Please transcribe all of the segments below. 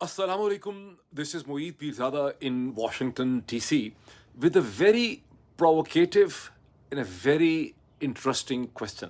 Assalamu alaikum. This is Moeed Pirzada in Washington, D.C., with a very provocative and a very interesting question.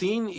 3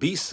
20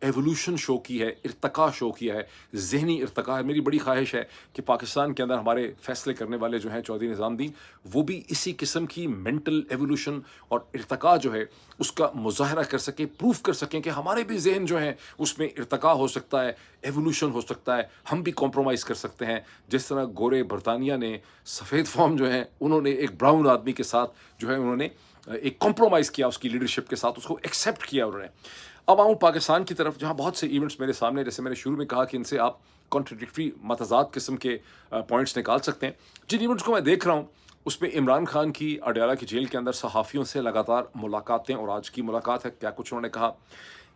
evolution شو کی ہے، ارتقا شو کیا ہے، ذہنی ارتقا ہے. میری بڑی خواہش ہے کہ پاکستان کے اندر ہمارے فیصلے کرنے والے جو ہیں چودھری نظام الدین، وہ بھی اسی قسم کی مینٹل ایوولوشن اور ارتقا جو ہے اس کا مظاہرہ کر سکیں، پروف کر سکیں کہ ہمارے بھی ذہن جو ہیں اس میں ارتقا ہو سکتا ہے، ایوولوشن ہو سکتا ہے، ہم بھی کمپرومائز کر سکتے ہیں. جس طرح گورے برطانیہ نے سفید فارم جو ہیں انہوں نے ایک براؤن آدمی کے ساتھ جو ہے انہوں نے ایک کمپرومائز کیا، اس کی لیڈرشپ کے ساتھ اس کو ایکسیپٹ کیا انہوں نے. اب آؤں پاکستان کی طرف، جہاں بہت سے ایونٹس میرے سامنے، جیسے میں نے شروع میں کہا کہ ان سے آپ کانٹرڈکٹری متضاد قسم کے پوائنٹس نکال سکتے ہیں. جن ایونٹس کو میں دیکھ رہا ہوں اس میں عمران خان کی اڈیالہ کی جیل کے اندر صحافیوں سے لگاتار ملاقاتیں، اور آج کی ملاقات ہے، کیا کچھ انہوں نے کہا.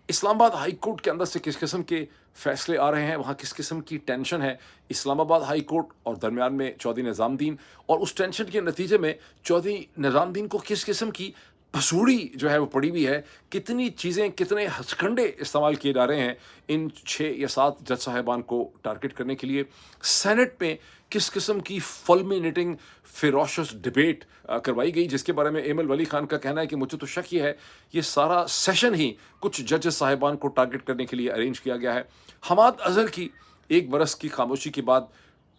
اسلام آباد ہائی کورٹ کے اندر سے کس قسم کے فیصلے آ رہے ہیں، وہاں کس قسم کی ٹینشن ہے اسلام آباد ہائی کورٹ اور درمیان میں چودھری نظام الدین، اور اس ٹینشن کے نتیجے میں چودھری نظام الدین کو کس قسم کی پسوڑی جو ہے وہ پڑی ہوئی ہے، کتنی چیزیں، کتنے ہتھکنڈے استعمال کیے جا رہے ہیں ان 6 یا 7 جج صاحبان کو ٹارگٹ کرنے کے لیے. سینٹ میں کس قسم کی فلمینیٹنگ فیروشس ڈبیٹ کروائی گئی، جس کے بارے میں ایمل ولی خان کا کہنا ہے کہ مجھے تو شک یہ ہے یہ سارا سیشن ہی کچھ ججز صاحبان کو ٹارگٹ کرنے کے لیے ارینج کیا گیا ہے. حماد اظہر کی 1 برس کی خاموشی کے بعد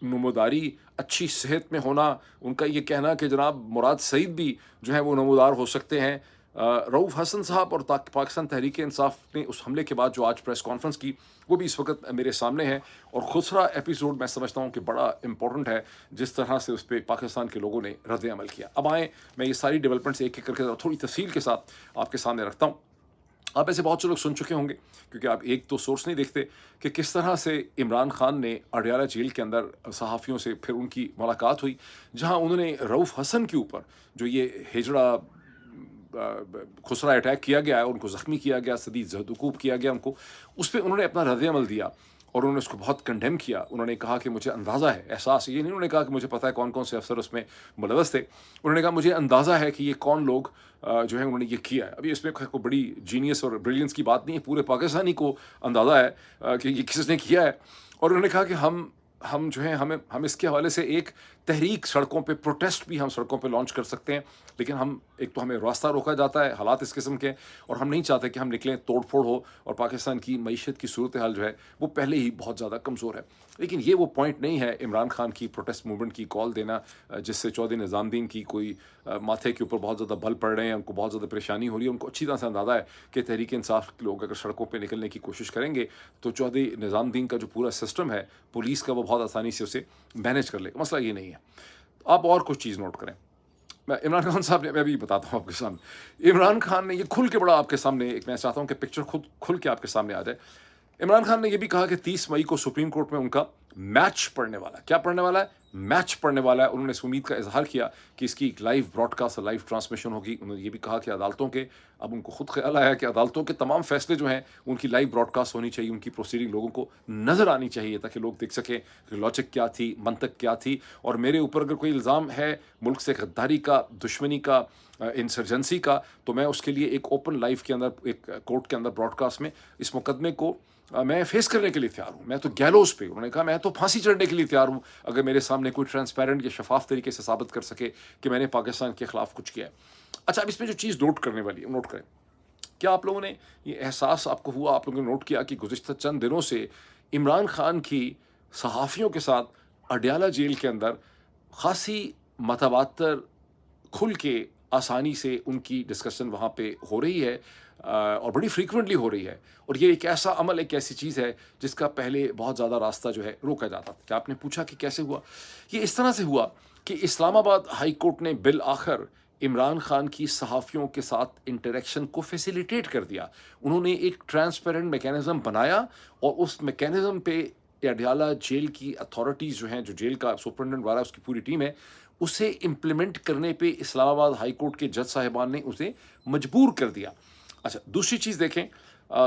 نموداری، اچھی صحت میں ہونا، ان کا یہ کہنا کہ جناب مراد سعید بھی جو ہے وہ نمودار ہو سکتے ہیں. رؤوف حسن صاحب اور پاکستان تحریک انصاف نے اس حملے کے بعد جو آج پریس کانفرنس کی، وہ بھی اس وقت میرے سامنے ہے. اور خسرا ایپیسوڈ میں سمجھتا ہوں کہ بڑا امپورٹنٹ ہے، جس طرح سے اس پہ پاکستان کے لوگوں نے رد عمل کیا. اب آئیں میں یہ ساری ڈیولپمنٹس ایک ایک کر کے تھوڑی تفصیل کے ساتھ آپ کے سامنے رکھتا ہوں. آپ ایسے بہت سے لوگ سن چکے ہوں گے، کیونکہ آپ ایک تو سورس نہیں دیکھتے، کہ کس طرح سے عمران خان نے اڈیالہ جیل کے اندر صحافیوں سے پھر ان کی ملاقات ہوئی، جہاں انہوں نے رؤوف حسن کے اوپر جو یہ ہجڑا خسرا اٹیک کیا گیا ہے، ان کو زخمی کیا گیا، شدید زہدوکوب کیا گیا ان کو، اس پہ انہوں نے اپنا رد عمل دیا اور انہوں نے اس کو بہت کنڈیم کیا. انہوں نے کہا کہ مجھے اندازہ ہے، احساس، یہ نہیں انہوں نے کہا کہ مجھے پتہ ہے کون کون سے افسر اس میں ملوث تھے، انہوں نے کہا مجھے اندازہ ہے کہ یہ کون لوگ جو ہے انہوں نے یہ کیا ہے. ابھی اس میں کوئی بڑی جینیس اور بریلینس کی بات نہیں ہے، پورے پاکستانی کو اندازہ ہے کہ یہ کس نے کیا ہے. اور انہوں نے کہا کہ ہم جو ہیں ہم اس کے حوالے سے ایک تحریک، سڑکوں پہ پروٹیسٹ بھی ہم سڑکوں پہ لانچ کر سکتے ہیں، لیکن ایک تو ہمیں راستہ روکا جاتا ہے، حالات اس قسم کے، اور ہم نہیں چاہتے کہ ہم نکلیں توڑ پھوڑ ہو، اور پاکستان کی معیشت کی صورتحال جو ہے وہ پہلے ہی بہت زیادہ کمزور ہے. لیکن یہ وہ پوائنٹ نہیں ہے عمران خان کی پروٹیسٹ موومنٹ کی کال دینا جس سے چودھری نظام الدین کی کوئی ماتھے کے اوپر بہت زیادہ بل پڑ رہے ہیں، ان کو بہت زیادہ پریشانی ہو رہی ہے. ان کو اچھی طرح سے اندازہ ہے کہ تحریک انصاف کے لوگ اگر سڑکوں پہ نکلنے کی کوشش کریں گے تو چودھری نظام الدین کا جو پورا سسٹم ہے پولیس کا، وہ بہت آسانی سے اسے مینیج کر لے گا. مسئلہ یہ نہیں ہے. آپ اور کچھ چیز نوٹ کریں. میں عمران خان صاحب نے، میں بھی بتاتا ہوں آپ کے سامنے، عمران خان نے یہ کھل کے بڑا آپ کے سامنے، میں چاہتا ہوں کہ پکچر خود کھل کے آپ کے سامنے آ جائے. عمران خان نے یہ بھی کہا کہ 30 مئی کو سپریم کورٹ میں ان کا میچ پڑھنے والا ہے. کیا پڑھنے والا ہے؟ میچ پڑھنے والا ہے. انہوں نے اس امید کا اظہار کیا کہ اس کی ایک لائیو براڈ کاسٹ اور لائیو ٹرانسمیشن ہوگی. انہوں نے یہ بھی کہا کہ عدالتوں کے، اب ان کو خود خیال آیا کہ عدالتوں کے تمام فیصلے جو ہیں ان کی لائیو براڈ کاسٹ ہونی چاہیے، ان کی پروسیڈنگ لوگوں کو نظر آنی چاہیے تاکہ لوگ دیکھ سکیں کہ لاجک کیا تھی، منطق کیا تھی. اور میرے اوپر اگر کوئی الزام ہے ملک سے غداری کا، دشمنی کا، انسرجنسی کا، تو میں اس کے لیے ایک اوپن لائف کے اندر، ایک کورٹ کے اندر براڈ کاسٹ میں اس مقدمے کو میں فیس کرنے کے لیے تیار ہوں. میں تو گیلوز پہ، انہوں نے کہا میں تو پھانسی چڑھنے کے لیے تیار ہوں اگر میرے سامنے کوئی ٹرانسپیرنٹ یا شفاف طریقے سے ثابت کر سکے کہ میں نے پاکستان کے خلاف کچھ کیا ہے. اچھا، اب اس میں جو چیز نوٹ کرنے والی ہے، نوٹ کریں. کیا آپ لوگوں نے یہ احساس آپ کو ہوا، آپ لوگوں نے نوٹ کیا کہ گزشتہ چند دنوں سے عمران خان کی صحافیوں کے ساتھ اڈیالہ جیل کے اندر خاصی متواتر، کھل کے، آسانی سے ان کی ڈسکشن وہاں پہ ہو رہی ہے، اور بڑی فریکوینٹلی ہو رہی ہے. اور یہ ایک ایسا عمل، ایک ایسی چیز ہے جس کا پہلے بہت زیادہ راستہ جو ہے روکا جاتا تھا. کیا آپ نے پوچھا کہ کیسے ہوا؟ یہ اس طرح سے ہوا کہ اسلام آباد ہائی کورٹ نے بالآخر عمران خان کی صحافیوں کے ساتھ انٹریکشن کو فیسیلیٹیٹ کر دیا. انہوں نے ایک ٹرانسپیرنٹ میکینزم بنایا، اور اس میکینزم پہ اڈیالہ جیل کی اتھارٹیز جو ہیں، جو جیل کا سپرنٹنڈنٹ والا، اس کی پوری ٹیم ہے، اسے امپلیمنٹ کرنے پہ اسلام آباد ہائی کورٹ کے جج صاحبان نے اسے مجبور کر دیا. اچھا، دوسری چیز دیکھیں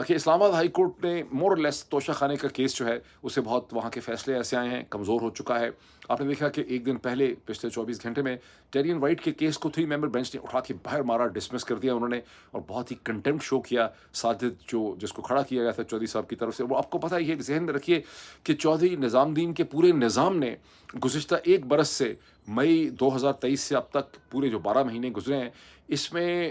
کہ اسلام آباد ہائی کورٹ نے مور لیس توشہ خانے کا کیس جو ہے اسے بہت، وہاں کے فیصلے ایسے آئے ہیں، کمزور ہو چکا ہے. آپ نے دیکھا کہ ایک دن پہلے، پچھلے 24 گھنٹے میں، ٹیرین وائٹ کے کیس کو 3 ممبر بینچ نے اٹھا کے باہر مارا، ڈسمس کر دیا انہوں نے، اور بہت ہی کنٹمپٹ شو کیا. ساجد جس کو کھڑا کیا گیا تھا چودھری صاحب کی طرف سے، وہ آپ کو پتہ ہے، یہ ذہن میں رکھیے کہ چودھری نظام الدین کے پورے نظام نے گزشتہ 1 برس سے، مئی 2023 سے اب تک، پورے جو 12 مہینے گزرے ہیں، اس میں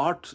8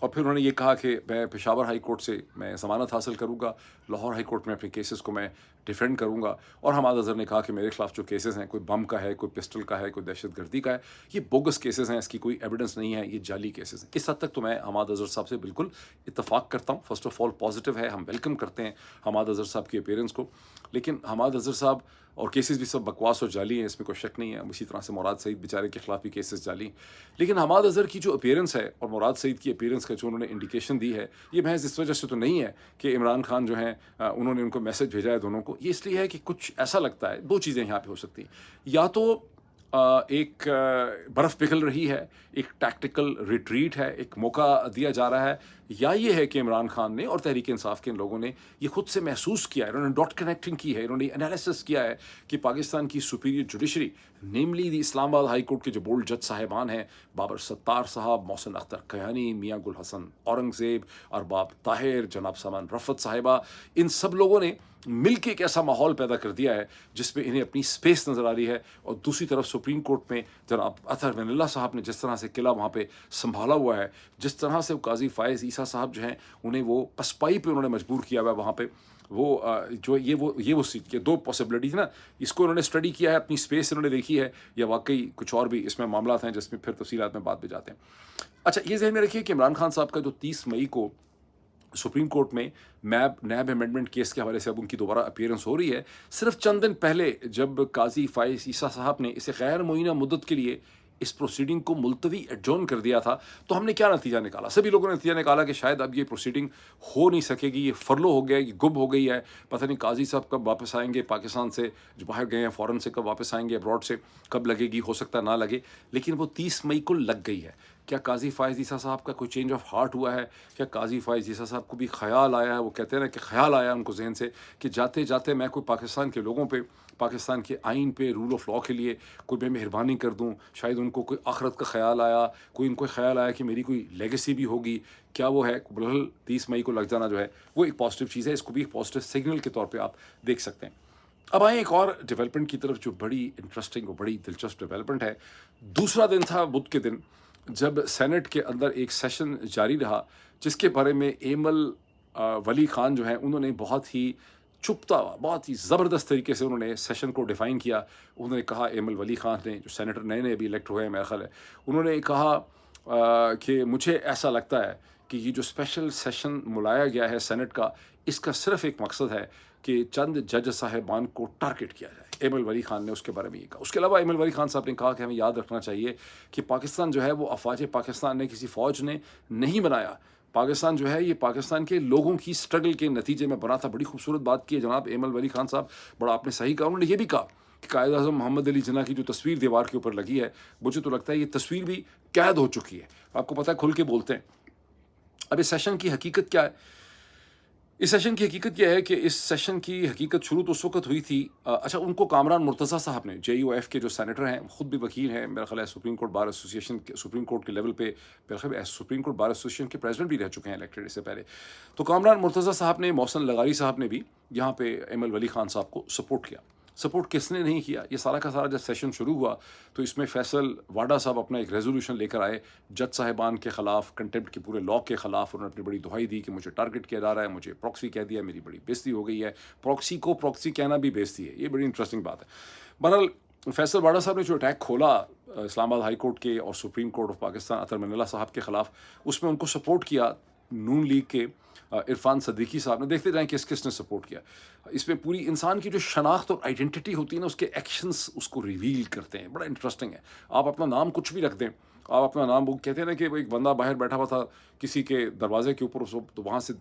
اور پھر انہوں نے یہ کہا کہ میں پشاور ہائی کورٹ سے میں ضمانت حاصل کروں گا، لاہور ہائی کورٹ میں اپنے کیسز کو میں ڈیفینڈ کروں گا، اور حماد اظہر نے کہا کہ میرے خلاف جو کیسز ہیں، کوئی بم کا ہے، کوئی پسٹل کا ہے، کوئی دہشت گردی کا ہے، یہ بوگس کیسز ہیں، اس کی کوئی ایویڈنس نہیں ہے، یہ جعلی کیسز ہیں۔ اس حد تک تو میں حماد اظہر صاحب سے بالکل اتفاق کرتا ہوں۔ فرسٹ آف آل پازیٹیو ہے، ہم ویلکم کرتے ہیں حماد اظہر صاحب کی اپیرنس کو، لیکن حماد اظہر صاحب اور کیسز بھی سب بکواس اور جعلی ہیں، اس میں کوئی شک نہیں ہے۔ اسی طرح سے مراد سعید بیچارے کے خلاف بھی کیسز جعلی ہیں، لیکن حماد اظہر کی جو اپیرنس ہے اور مراد سعید کی اپیرنس کا جو انہوں نے انڈیکیشن دی ہے، یہ محض اس وجہ سے تو نہیں ہے کہ عمران خان جو ہیں انہوں نے ان کو میسج بھیجا ہے دونوں کو، یہ اس لیے ہے کہ کچھ ایسا لگتا ہے، دو چیزیں یہاں پہ ہو سکتی ہیں، یا تو ایک برف پگھل رہی ہے، ایک ٹیکٹیکل ریٹریٹ ہے، ایک موقع دیا جا رہا ہے، یا یہ ہے کہ عمران خان نے اور تحریک انصاف کے لوگوں نے یہ خود سے محسوس کیا ہے، انہوں نے ڈاٹ کنیکٹنگ کی ہے، انہوں نے انالیسس کیا ہے کہ پاکستان کی سپیریئر جوڈیشری، نیملی دی اسلام آباد ہائی کورٹ کے جو بولڈ جج صاحبان ہیں، بابر ستار صاحب، محسن اختر کیانی، میاں گل حسن اورنگزیب، ارباب طاہر، جناب سامان رفت صاحبہ، ان سب لوگوں نے مل کے ایک ایسا ماحول پیدا کر دیا ہے جس میں انہیں اپنی سپیس نظر آ رہی ہے۔ اور دوسری طرف سپریم کورٹ میں جناب اطہر من اللہ صاحب نے جس طرح سے قلعہ وہاں پہ سنبھالا ہوا ہے، جس طرح سے قاضی فائز عیسیٰ صاحب جو ہیں انہیں وہ پسپائی پہ انہوں نے مجبور کیا ہوا ہے وہاں پہ، وہ جو یہ سیٹ کے دو پاسبلٹیز نا، اس کو انہوں نے اسٹڈی کیا ہے، اپنی سپیس انہوں نے دیکھی ہے، یا واقعی کچھ اور بھی اس میں معاملات ہیں جس میں پھر تفصیلات میں بعد میں جاتے ہیں۔ اچھا، یہ ذہن میں رکھیے کہ عمران خان صاحب کا جو 30 مئی کو سپریم کورٹ میں نیب امینڈمنٹ کیس کے حوالے سے اب ان کی دوبارہ اپیئرنس ہو رہی ہے، صرف چند دن پہلے جب قاضی فائز عیسیٰ صاحب نے اسے غیر معینہ مدت کے لیے اس پروسیڈنگ کو ملتوی ایڈجورن کر دیا تھا، تو ہم نے کیا نتیجہ نکالا؟ سبھی لوگوں نے نتیجہ نکالا کہ شاید اب یہ پروسیڈنگ ہو نہیں سکے گی، یہ فرلو ہو گیا، یہ گم ہو گئی ہے، پتہ نہیں قاضی صاحب کب واپس آئیں گے پاکستان سے، جو باہر گئے ہیں فورن سے، کب واپس آئیں گے ابراڈ سے، کب لگے گی، ہو سکتا ہے نہ لگے، لیکن وہ 30 مئی کو لگ گئی ہے۔ کیا قاضی فائز عیسیٰ صاحب کا کوئی چینج آف ہارٹ ہوا ہے؟ کیا قاضی فائز عیسیٰ صاحب کو بھی خیال آیا ہے، وہ کہتے ہیں نا کہ خیال آیا ان کو ذہن سے کہ جاتے جاتے میں کوئی پاکستان کے لوگوں پہ، پاکستان کے آئین پہ، رول آف لاء کے لیے کوئی میں مہربانی کر دوں؟ شاید ان کو کوئی آخرت کا خیال آیا، کوئی ان کو خیال آیا کہ میری کوئی لیگیسی بھی ہوگی، کیا وہ ہے؟ بہرحال 30 مئی کو لگ جانا جو ہے وہ ایک پازیٹیو چیز ہے، اس کو بھی ایک پازیٹیو سگنل کے طور پہ آپ دیکھ سکتے ہیں۔ اب آئیں ایک اور ڈیولپمنٹ کی طرف جو بڑی انٹرسٹنگ اور بڑی دلچسپ ڈیولپمنٹ ہے۔ دوسرا دن تھا بدھ کے دن، جب سینٹ کے اندر ایک سیشن جاری رہا جس کے بارے میں ایمل ولی خان جو ہیں انہوں نے بہت ہی چھپتا ہوا، بہت ہی زبردست طریقے سے انہوں نے سیشن کو ڈیفائن کیا۔ انہوں نے کہا، ایمل ولی خان نے جو سینیٹر نئے ابھی الیکٹ ہوئے ہیں میرا خیال ہے، انہوں نے کہا کہ مجھے ایسا لگتا ہے کہ یہ جو اسپیشل سیشن بلایا گیا ہے سینٹ کا، اس کا صرف ایک مقصد ہے کہ چند جج صاحبان کو ٹارگٹ کیا جائے۔ ایمل ولی خان نے اس کے بارے میں یہ کہا۔ اس کے علاوہ ایمل ولی خان صاحب نے کہا کہ ہمیں یاد رکھنا چاہیے کہ پاکستان جو ہے وہ افواج پاکستان نے کسی فوج نے نہیں بنایا، پاکستان جو ہے یہ پاکستان کے لوگوں کی سٹرگل کے نتیجے میں بنا تھا۔ بڑی خوبصورت بات کی ہے جناب ایمل ولی خان صاحب، بڑا آپ نے صحیح کہا۔ انہوں نے یہ بھی کہا کہ قائد اعظم محمد علی جناح کی جو تصویر دیوار کے اوپر لگی ہے، مجھے تو لگتا ہے یہ تصویر بھی قید ہو چکی ہے۔ آپ کو پتہ ہے، کھل کے بولتے ہیں۔ اب اس سیشن کی حقیقت کیا ہے؟ اس سیشن کی حقیقت یہ ہے کہ اس سیشن کی حقیقت شروع تو اس وقت ہوئی تھی، اچھا ان کو کامران مرتضیٰ صاحب نے، جے یو ایف کے جو سینیٹر ہیں، خود بھی وکیل ہیں، میرا خیال ہے سپریم کورٹ بار ایسوسیشن کے، سپریم کورٹ کے لیول پہ میرا خیال ہے سپریم کورٹ بار ایسوسیشن کے پریزیڈنٹ بھی رہ چکے ہیں الیکٹڈ اس سے پہلے، تو کامران مرتضیٰ صاحب نے، محسن لغاری صاحب نے بھی یہاں پہ ایمل ولی خان صاحب کو سپورٹ کیا۔ سپورٹ کس نے نہیں کیا؟ یہ سارا کا سارا جب سیشن شروع ہوا تو اس میں فیصل واڈا صاحب اپنا ایک ریزولوشن لے کر آئے جج صاحبان کے خلاف، کنٹمپٹ کے پورے لاء کے خلاف، انہوں نے اپنی بڑی دہائی دی کہ مجھے ٹارگٹ کیا جا رہا ہے، مجھے پراکسی کہہ دیا، میری بڑی بےزتی ہو گئی ہے۔ پراکسی کو پراکسی کہنا بھی بےزتی ہے، یہ بڑی انٹرسٹنگ بات ہے۔ بہرحال فیصل واڈا صاحب نے جو اٹیک کھولا اسلام آباد ہائی کورٹ کے اور سپریم کورٹ آف پاکستان اطہر من اللہ صاحب کے خلاف، اس میں ان کو سپورٹ کیا نون لیگ کے عرفان صدیقی صاحب نے۔ دیکھتے جائیں کس کس نے سپورٹ کیا۔ اس میں پوری انسان کی جو شناخت اور آئیڈینٹی ہوتی ہے نا، اس کے ایکشنز اس کو ریویل کرتے ہیں، بڑا انٹرسٹنگ ہے۔ آپ اپنا نام کچھ بھی رکھ دیں، آپ اپنا نام، وہ کہتے ہیں نا کہ ایک بندہ باہر بیٹھا ہوا تھا کسی کے دروازے کے اوپر، تو وہاں سے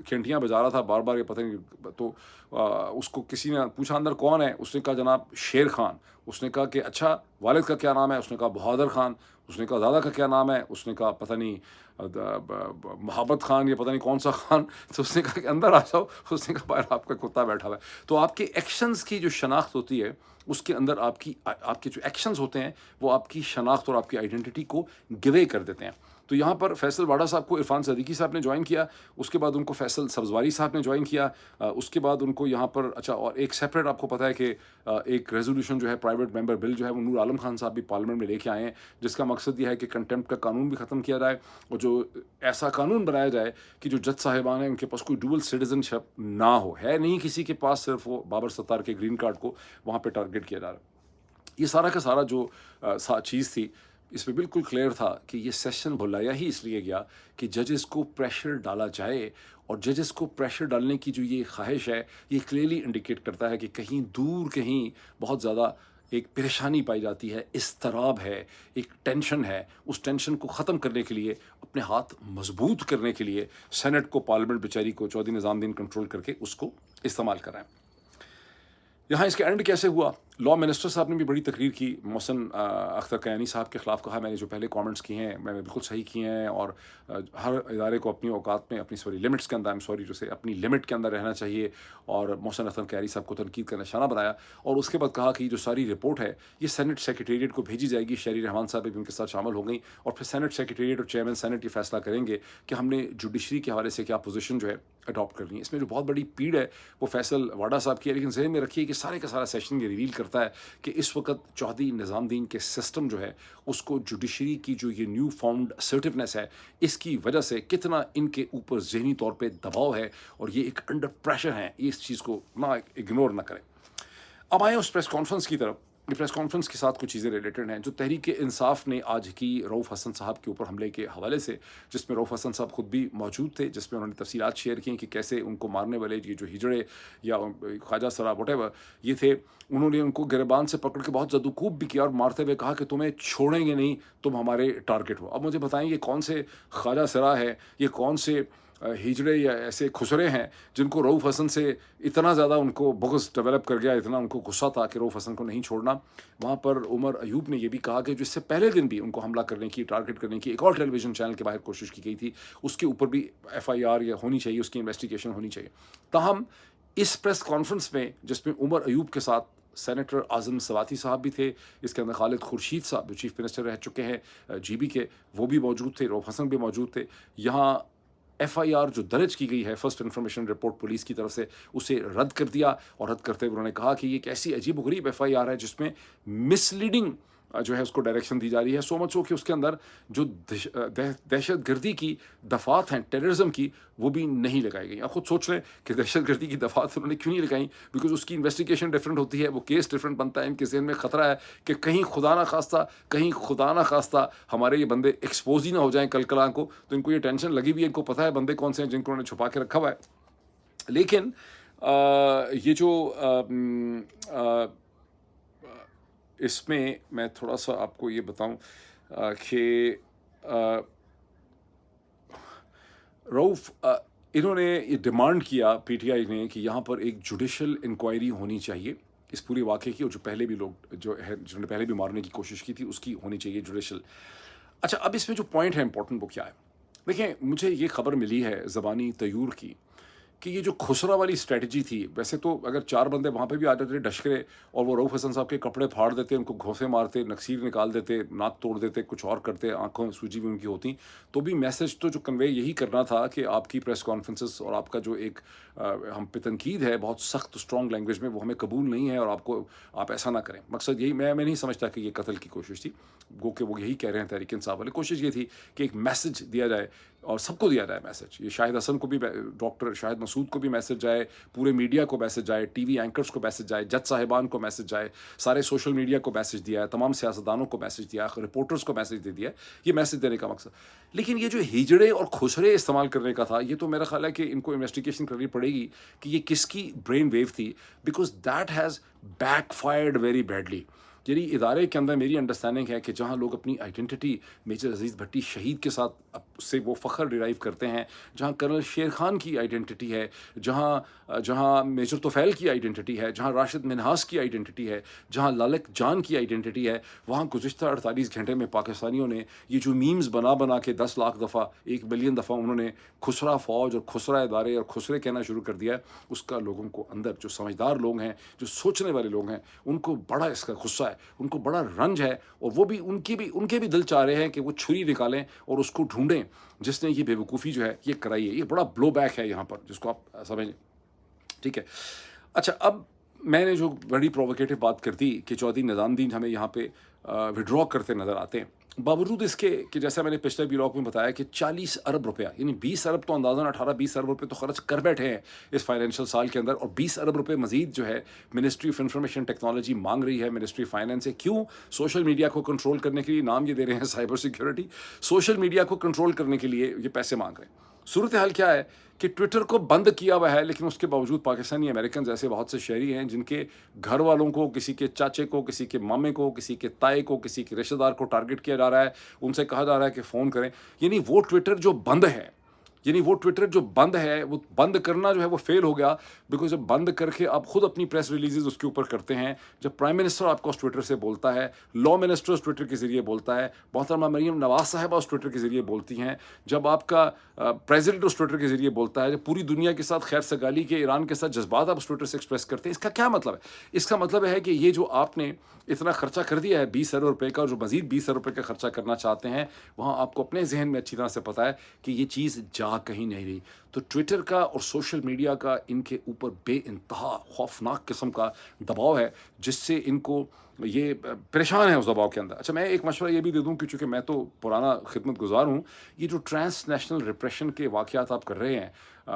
کھینٹیاں بجا رہا تھا بار بار، یہ پتہ نہیں، تو اس کو کسی نے پوچھا اندر کون ہے، اس نے کہا جناب شیر خان۔ اس نے کہا کہ اچھا والد کا کیا نام ہے؟ اس نے کہا بہادر خان۔ اس نے کہا دادا کا کیا نام ہے؟ اس نے کہا پتہ نہیں محبت خان یا پتہ نہیں کون سا خان۔ تو اس نے کہا کہ اندر آ جاؤ۔ اس نے کہا باہر آپ کا کتا بیٹھا ہوا ہے۔ تو آپ کے ایکشنز کی جو شناخت ہوتی ہے، اس کے اندر آپ کے جو ایکشنز ہوتے ہیں وہ آپ کی شناخت اور آپ کی آئیڈینٹی کو گوے کر دیتے ہیں۔ تو یہاں پر فیصل واڈا صاحب کو عرفان صدیقی صاحب نے جوائن کیا, اس کے بعد ان کو فیصل سبزواری صاحب نے جوائن کیا, اس کے بعد ان کو یہاں پر اچھا اور ایک سیپریٹ آپ کو پتہ ہے کہ ایک ریزولوشن جو ہے پرائیویٹ ممبر بل جو ہے وہ نور عالم خان صاحب بھی پارلیمنٹ میں لے کے آئے ہیں, جس کا مقصد یہ ہے کہ کنٹمپٹ کا قانون بھی ختم کیا جائے اور جو ایسا قانون بنایا جائے کہ جو جج صاحبان ہیں ان کے پاس کوئی ڈوبل سٹیزن شپ نہ ہو. ہے نہیں کسی کے پاس, صرف وہ بابر ستار کے گرین کارڈ کو وہاں پہ ٹارگیٹ کیا جا رہا ہے. یہ سارا کا سارا جو چیز تھی اس میں بالکل کلیئر تھا کہ یہ سیشن بلایا ہی اس لیے گیا کہ ججز کو پریشر ڈالا جائے, اور ججز کو پریشر ڈالنے کی جو یہ خواہش ہے یہ کلیئرلی انڈیکیٹ کرتا ہے کہ کہیں دور کہیں بہت زیادہ ایک پریشانی پائی جاتی ہے, اضطراب ہے, ایک ٹینشن ہے. اس ٹینشن کو ختم کرنے کے لیے, اپنے ہاتھ مضبوط کرنے کے لیے سینٹ کو, پارلیمنٹ بیچاری کو چودھری نظام الدین کنٹرول کر کے اس کو استعمال کر رہے ہیں. یہاں اس کا اینڈ کیسے ہوا؟ لا منسٹر صاحب نے بھی بڑی تقریر کی, محسن اختر کیانی صاحب کے خلاف کہا میں نے جو پہلے کامنٹس کیے ہیں میں نے بالکل صحیح کیے ہیں, اور ہر ادارے کو اپنی اوقات میں اپنی لمٹس کے اندر اپنی لمٹ کے اندر رہنا چاہیے, اور محسن اختر کیانی صاحب کو تنقید کا نشانہ بنایا. اور اس کے بعد کہا کہ جو ساری رپورٹ ہے یہ سینٹ سیکریٹریٹ کو بھیجی جائے گی, شہری رحمان صاحب بھی ان کے ساتھ شامل ہو گئیں, اور پھر سینٹ سیکریٹریٹ اور چیئرمین سینٹ یہ فیصلہ کریں گے کہ ہم نے جوڈیشری کے حوالے سے کیا پوزیشن جو ہے اڈاپٹ کرنی ہے. اس میں جو بہت بڑی پیڑ ہے وہ فیصل واڈا صاحب کی ہے, لیکن ذہن میں رکھیے کہ سارے کا سارا سیشن یہ ریویل کرتا ہے کہ اس وقت چودھری نظام الدین کے سسٹم جو ہے اس کو جوڈیشری کی جو یہ نیو فاؤنڈ اسرٹیونیس ہے اس کی وجہ سے کتنا ان کے اوپر ذہنی طور پہ دباؤ ہے, اور یہ ایک انڈر پریشر ہیں, اس چیز کو نہ اگنور نہ کریں. اب آئیں اس پریس کانفرنس کی طرف. یہ پریس کانفرنس کے ساتھ کچھ چیزیں ریلیٹڈ ہیں جو تحریک انصاف نے آج کی رؤف حسن صاحب کے اوپر حملے کے حوالے سے, جس میں رؤف حسن صاحب خود بھی موجود تھے, جس میں انہوں نے تفصیلات شیئر کی کہ کیسے ان کو مارنے والے یہ جو ہجڑے یا خواجہ سرا وٹ ایور یہ تھے, انہوں نے ان کو گریبان سے پکڑ کے بہت زدوکوب بھی کیا اور مارتے ہوئے کہا کہ تمہیں چھوڑیں گے نہیں, تم ہمارے ٹارگٹ ہو. اب مجھے بتائیں یہ کون سے خواجہ سرا ہے, یہ کون سے ہجڑے یا ایسے خسرے ہیں جن کو رؤف حسن سے اتنا زیادہ ان کو بغض ڈیولپ کر گیا, اتنا ان کو غصہ تھا کہ رؤف حسن کو نہیں چھوڑنا. وہاں پر عمر ایوب نے یہ بھی کہا کہ جو اس سے پہلے دن بھی ان کو حملہ کرنے کی, ٹارگٹ کرنے کی ایک اور ٹیلی ویژن چینل کے باہر کوشش کی گئی تھی, اس کے اوپر بھی FIR یا ہونی چاہیے, اس کی انویسٹیگیشن ہونی چاہیے. تاہم اس پریس کانفرنس میں جس میں عمر ایوب کے ساتھ سینیٹر اعظم سواتی صاحب بھی تھے, اس کے اندر خالد خورشید صاحب جو چیف منسٹر رہ چکے ہیں GB کے, وہ بھی موجود تھے, رؤف حسن بھی موجود تھے. یہاں FIR جو درج کی گئی ہے فرسٹ انفارمیشن رپورٹ پولیس کی طرف سے, اسے رد کر دیا, اور رد کرتے ہوئے انہوں نے کہا کہ یہ ایک ایسی عجیب و غریب FIR ہے جس میں مس لیڈنگ جو ہے اس کو ڈائریکشن دی جا رہی ہے, سو مچ ہو کہ اس کے اندر جو دہشت گردی کی دفعات ہیں, ٹیررزم کی, وہ بھی نہیں لگائی گئی. آپ خود سوچ لیں کہ دہشت گردی کی دفعات انہوں نے کیوں نہیں لگائیں, بیکاز اس کی انویسٹیگیشن ڈفرینٹ ہوتی ہے, وہ کیس ڈفرینٹ بنتا ہے. ان کے ذہن میں خطرہ ہے کہ کہیں خدا نہ خواستہ ہمارے یہ بندے ایکسپوز ہی نہ ہو جائیں کل کلاں کو, تو ان کو یہ ٹینشن لگی بھی ہے, ان کو پتہ ہے بندے کون سے ہیں جن کو انہوں نے چھپا کے رکھا ہوا ہے. لیکن یہ جو اس میں تھوڑا سا آپ کو یہ بتاؤں کہ رؤف انہوں نے یہ ڈیمانڈ کیا PTI نے کہ یہاں پر ایک جوڈیشل انکوائری ہونی چاہیے اس پورے واقعے کی, اور جو پہلے بھی لوگ جو ہے جنہوں نے پہلے بھی مارنے کی کوشش کی تھی اس کی ہونی چاہیے جوڈیشل. اچھا, اب اس میں جو پوائنٹ ہے امپورٹنٹ وہ کیا ہے؟ دیکھیں, مجھے یہ خبر ملی ہے زبانی طیور کی کہ یہ جو خسرا والی اسٹریٹجی تھی, ویسے تو اگر 4 بندے وہاں پہ بھی آ جاتے ڈشکرے اور وہ رؤف حسن صاحب کے کپڑے پھاڑ دیتے, ان کو گھوسے مارتے, نکسیر نکال دیتے, ناک توڑ دیتے, کچھ اور کرتے, آنکھوں میں سوجی بھی ان کی ہوتی, تو بھی میسج تو جو کنوے یہی کرنا تھا کہ آپ کی پریس کانفرنسز اور آپ کا جو ایک ہم پہ تنقید ہے بہت سخت اسٹرانگ لینگویج میں, وہ ہمیں قبول نہیں ہے, اور آپ ایسا نہ کریں. مقصد یہی, میں نہیں سمجھتا کہ یہ قتل کی کوشش تھی, گو کہ وہ یہی کہہ رہے ہیں تحریک انصاف والے. کوشش یہ تھی کہ ایک میسج دیا جائے, اور سب کو دیا جائے میسج. یہ شاہد حسن کو بھی, ڈاکٹر شاہد مسعود کو بھی میسج جائے, پورے میڈیا کو میسج جائے, TV اینکرز کو میسج جائے, جج صاحبان کو میسج جائے, سارے سوشل میڈیا کو میسج دیا ہے, تمام سیاستدانوں کو میسج دیا, رپورٹرز کو میسج دے دیا. یہ میسج دینے کا مقصد. لیکن یہ جو ہجڑے اور خسرے استعمال کرنے کا تھا, یہ تو میرا خیال ہے کہ ان کو انویسٹیگیشن کرنی پڑے گی کہ یہ کس کی برین ویو تھی, because that has back fired very badly. یعنی ادارے کے اندر میری انڈرسٹینڈنگ ہے کہ جہاں لوگ اپنی آئیڈینٹی میجر عزیز بھٹی شہید کے ساتھ سے وہ فخر ڈرائیو کرتے ہیں, جہاں کرنل شیر خان کی آئیڈینٹی ہے, جہاں میجر توفیل کی آئیڈینٹی ہے, جہاں راشد منہاس کی آئیڈینٹی ہے, جہاں لالک جان کی آئیڈینٹی ہے, وہاں گزشتہ 48 گھنٹے میں پاکستانیوں نے یہ جو میمز بنا کے 10 لاکھ دفعہ 1 ملین دفعہ انہوں نے خسرا فوج اور خسرا ادارے اور خسرے کہنا شروع کر دیا ہے, اس کا لوگوں کو اندر, جو سمجھدار لوگ ہیں, جو سوچنے والے لوگ ہیں, ان کو بڑا اس کا غصہ ہے, ان کو بڑا رنج ہے, اور وہ بھی ان کے بھی دل چاہ رہے ہیں کہ وہ چھری نکالیں اور اس کو ڈھونڈیں جس نے یہ بے وقوفی جو ہے یہ کرائی ہے. یہ بڑا بلو بیک ہے یہاں پر, جس کو آپ سمجھیں. ٹھیک ہے, اچھا, اب میں نے جو بڑی پرووکیٹو بات کر دی کہ چودھری نظام الدین ہمیں یہاں پہ وڈرا کرتے نظر آتے ہیں, باوجود اس کے کہ جیسا میں نے پچھلے بلاگ میں بتایا کہ 40 ارب روپیہ, یعنی 20 ارب تو اندازاً 18-20 ارب روپے تو خرچ کر بیٹھے ہیں اس فائنینشیل سال کے اندر, اور 20 ارب روپے مزید جو ہے منسٹری آف انفارمیشن ٹیکنالوجی مانگ رہی ہے, منسٹری آف فائنینس سے. کیوں؟ سوشل میڈیا کو کنٹرول کرنے کے لیے, نام یہ دے رہے ہیں سائبر سیکیورٹی, سوشل میڈیا کو کنٹرول کرنے کے لیے یہ پیسے مانگ رہے ہیں. صورتحال کیا ہے کہ ٹویٹر کو بند کیا ہوا ہے, لیکن اس کے باوجود پاکستانی امریکن جیسے بہت سے شہری ہیں جن کے گھر والوں کو, کسی کے چاچے کو, کسی کے مامے کو, کسی کے تائے کو, کسی کے رشتہ دار کو ٹارگٹ کیا جا رہا ہے, ان سے کہا جا رہا ہے کہ فون کریں. یعنی وہ ٹویٹر جو بند ہے, وہ بند کرنا جو ہے وہ فیل ہو گیا, بیکاز جب بند کر کے آپ خود اپنی پریس ریلیزز اس کے اوپر کرتے ہیں, جب پرائم منسٹر آپ کو اس ٹویٹر سے بولتا ہے, لا منسٹر اس ٹویٹر کے ذریعے بولتا ہے, محترمہ مریم نواز صاحبہ اس ٹویٹر کے ذریعے بولتی ہیں, جب آپ کا پریزیڈنٹ اس ٹویٹر کے ذریعے بولتا ہے, جب پوری دنیا کے ساتھ خیر سگالی کے ایران کے ساتھ جذبات آپ اس ٹویٹر سے ایکسپریس کرتے ہیں, اس کا کیا مطلب ہے؟ اس کا مطلب ہے کہ یہ جو آپ نے اتنا خرچہ کر دیا ہے 20 ارب روپے کا, اور جو مزید 20 ارب روپے کا خرچہ کرنا چاہتے ہیں, وہاں آپ کو اپنے ذہن میں اچھی طرح سے پتہ ہے کہ یہ چیز جا کہیں نہیں رہی. تو ٹویٹر کا اور سوشل میڈیا کا ان کے اوپر بے انتہا خوفناک قسم کا دباؤ ہے, جس سے ان کو یہ پریشان ہے اس دباؤ کے اندر. اچھا, میں ایک مشورہ یہ بھی دے دوں کہ چونکہ میں تو پرانا خدمت گزار ہوں, یہ جو ٹرانس نیشنل ریپریشن کے واقعات آپ کر رہے ہیں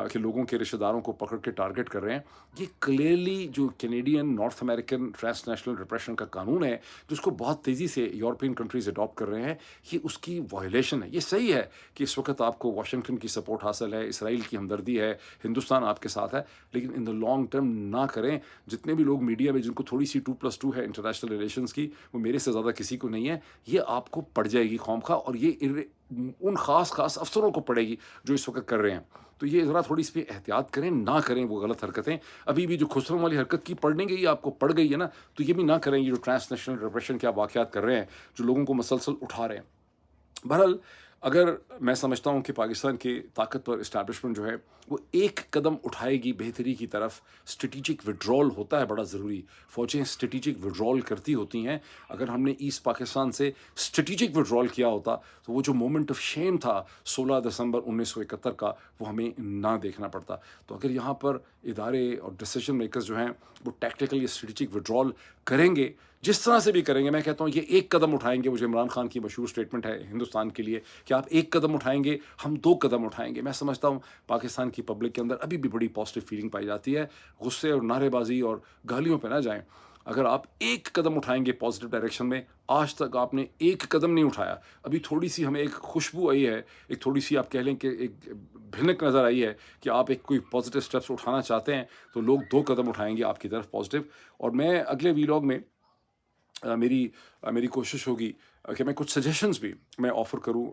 کہ لوگوں کے رشتہ داروں کو پکڑ کے ٹارگٹ کر رہے ہیں, یہ کلیئرلی جو Canadian North American transnational repression کا قانون ہے, جس کو بہت تیزی سے یورپین کنٹریز اڈاپٹ کر رہے ہیں, یہ اس کی وائلیشن ہے. یہ صحیح ہے کہ اس وقت آپ کو واشنگٹن کی سپورٹ حاصل ہے, اسرائیل کی ہمدردی ہے, ہندوستان آپ کے ساتھ ہے, لیکن ان دا لانگ ٹرم نہ کریں. جتنے بھی لوگ میڈیا میں جن کو تھوڑی سی 2+2 ہے انٹرنیشنل ریلیشنز کی, وہ میرے سے زیادہ کسی کو نہیں ہے, یہ آپ کو پڑ جائے گی خواہ, اور یہ ان خاص افسروں کو پڑے گی جو اس وقت کر رہے ہیں. تو یہ ذرا تھوڑی اس پہ احتیاط کریں, نہ کریں وہ غلط حرکتیں. ابھی بھی جو خسروں والی حرکت کی پڑ نہیں گئی, آپ کو پڑ گئی ہے نا, تو یہ بھی نہ کریں. یہ جو ٹرانس نیشنل ریپریشن کے آپ واقعات کر رہے ہیں, جو لوگوں کو مسلسل اٹھا رہے ہیں. بہرحال, اگر میں سمجھتا ہوں کہ پاکستان کی طاقتور اسٹیبلشمنٹ جو ہے وہ ایک قدم اٹھائے گی بہتری کی طرف, اسٹریٹجک وڈرول ہوتا ہے بڑا ضروری, فوجیں اسٹریٹجک وڈرول کرتی ہوتی ہیں. اگر ہم نے ایسٹ پاکستان سے اسٹریٹجک وڈرول کیا ہوتا تو وہ جو مومنٹ آف شیم تھا 16 دسمبر 1971 کا, وہ ہمیں نہ دیکھنا پڑتا. تو اگر یہاں پر ادارے اور ڈیسیجن میکرز جو ہیں وہ ٹیکٹیکلی اسٹریٹجک وڈرول کریں گے, جس طرح سے بھی کریں گے, میں کہتا ہوں یہ ایک قدم اٹھائیں گے. وہ جو عمران خان کی مشہور اسٹیٹمنٹ ہے ہندوستان کے لیے کہ آپ ایک قدم اٹھائیں گے, ہم 2 قدم اٹھائیں گے. میں سمجھتا ہوں پاکستان کی پبلک کے اندر ابھی بھی بڑی پازیٹیو فیلنگ پائی جاتی ہے. غصے اور نعرے بازی اور گالیوں پہ نہ جائیں. اگر آپ ایک قدم اٹھائیں گے پازیٹیو ڈائریکشن میں, آج تک آپ نے ایک قدم نہیں اٹھایا, ابھی تھوڑی سی ہمیں ایک خوشبو آئی ہے, ایک تھوڑی سی آپ کہہ لیں کہ ایک بھنک نظر آئی ہے کہ آپ ایک کوئی پازیٹیو اسٹیپس اٹھانا چاہتے ہیں, تو لوگ 2 قدم اٹھائیں گے آپ کی طرف پازیٹیو. اور میں اگلے ویلاگ میں میری کوشش ہوگی کہ میں کچھ سجیشنز بھی میں آفر کروں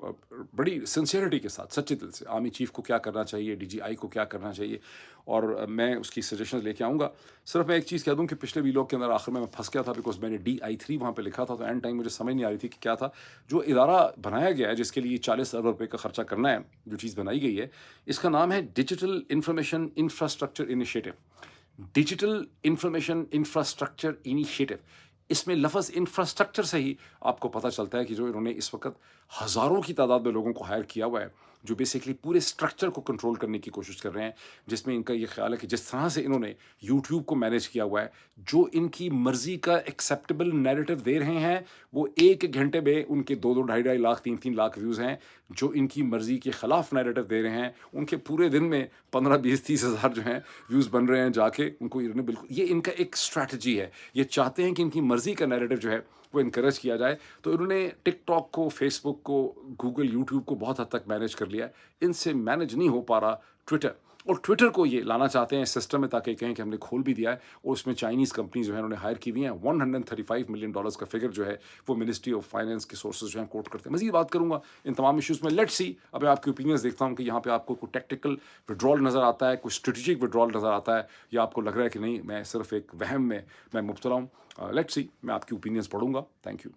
بڑی سنسیئرٹی کے ساتھ, سچے دل سے. آرمی چیف کو کیا کرنا چاہیے, DGI کو کیا کرنا چاہیے, اور میں اس کی سجیشنز لے کے آؤں گا. صرف میں ایک چیز کہہ دوں کہ پچھلے ویلاگ کے اندر آخر میں پھنس گیا تھا, بیکاز میں نے DI3 وہاں پہ لکھا تھا, تو اینڈ ٹائم مجھے سمجھ نہیں آ رہی تھی کہ کیا تھا. جو ادارہ بنایا گیا ہے جس کے لیے 40 ارب روپے کا خرچہ کرنا ہے, جو چیز بنائی گئی ہے, اس کا نام ہے digital information infrastructure initiative. Digital information infrastructure initiative. اس میں لفظ انفراسٹرکچر سے ہی آپ کو پتہ چلتا ہے کہ جو انہوں نے اس وقت ہزاروں کی تعداد میں لوگوں کو ہائر کیا ہوا ہے, جو بیسیکلی پورے اسٹرکچر کو کنٹرول کرنے کی کوشش کر رہے ہیں, جس میں ان کا یہ خیال ہے کہ جس طرح سے انہوں نے یوٹیوب کو مینیج کیا ہوا ہے, جو ان کی مرضی کا ایکسیپٹیبل نیریٹو دے رہے ہیں, وہ 1 گھنٹے میں ان کے 2 2.5 لاکھ 3 لاکھ ویوز ہیں. جو ان کی مرضی کے خلاف نیریٹو دے رہے ہیں, ان کے پورے دن میں 15 20 30 ہزار جو ہیں ویوز بن رہے ہیں. جا کے ان کو بالکل یہ ان کا ایک اسٹریٹجی ہے. یہ چاہتے ہیں کہ ان کی مرضی کا نیریٹو جو ہے وہ انکریج کیا جائے. تو انہوں نے ٹک ٹاک کو, فیس بک کو, گوگل, یوٹیوب کو بہت حد تک مینیج کر لیا ہے. ان سے مینیج نہیں ہو پا رہا ٹویٹر. اور ٹویٹر کو یہ لانا چاہتے ہیں اس سسٹم میں تاکہ کہیں کہ ہم نے کھول بھی دیا ہے اور اس میں چائنیز کمپنیز جو ہیں انہوں نے ہائر کی ہوئی ہیں. $135 ملین کا فگر جو ہے وہ منسٹری آف فائنینس کے سورسز جو ہیں کوٹ کرتے ہیں. مزید بات کروں گا ان تمام ایشوز میں. لیٹس سی اب میں آپ کی اوپینینز دیکھتا ہوں کہ یہاں پہ آپ کو کوئی ٹیکٹیکل وڈرال نظر آتا ہے, کوئی اسٹریٹجک وڈرال نظر آتا ہے, یا آپ کو لگ رہا ہے کہ نہیں میں صرف ایک وہم میں مبتلا ہوں. لیٹس سی, میں آپ کی اوپینینز پڑھوں گا. Thank you.